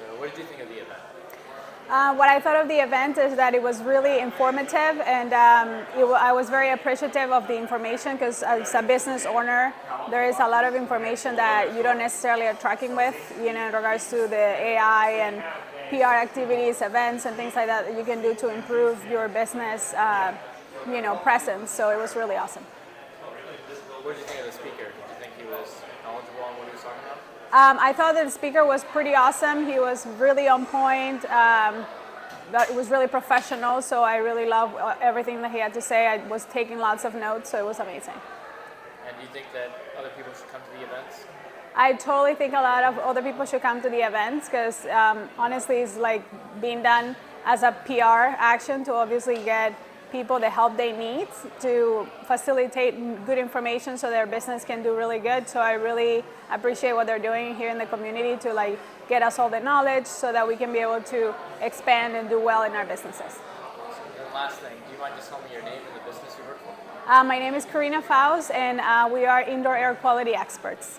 So what did you think of the event? What I thought of the event is that it was really informative, and I was very appreciative of the information because as a business owner, there is a lot of information that you don't necessarily are tracking with, in regards to the AI and PR activities, events, and things like that you can do to improve your business, presence. So it was really awesome. What did you think of the speaker? Did you think he was knowledgeable on what he was talking about? I thought that the speaker was pretty awesome. He was really on point. It was really professional, so I really loved everything that he had to say. I was taking lots of notes, so it was amazing. And do you think that other people should come to the events? I totally think a lot of other people should come to the events because honestly, it's like being done as a PR action to obviously get people the help they need to facilitate good information so their business can do really good. So I really appreciate what they're doing here in the community to get us all the knowledge so that we can be able to expand and do well in our businesses. And last thing, do you mind just telling me your name and the business you work for? My name is Karina Fause, and we are indoor air quality experts.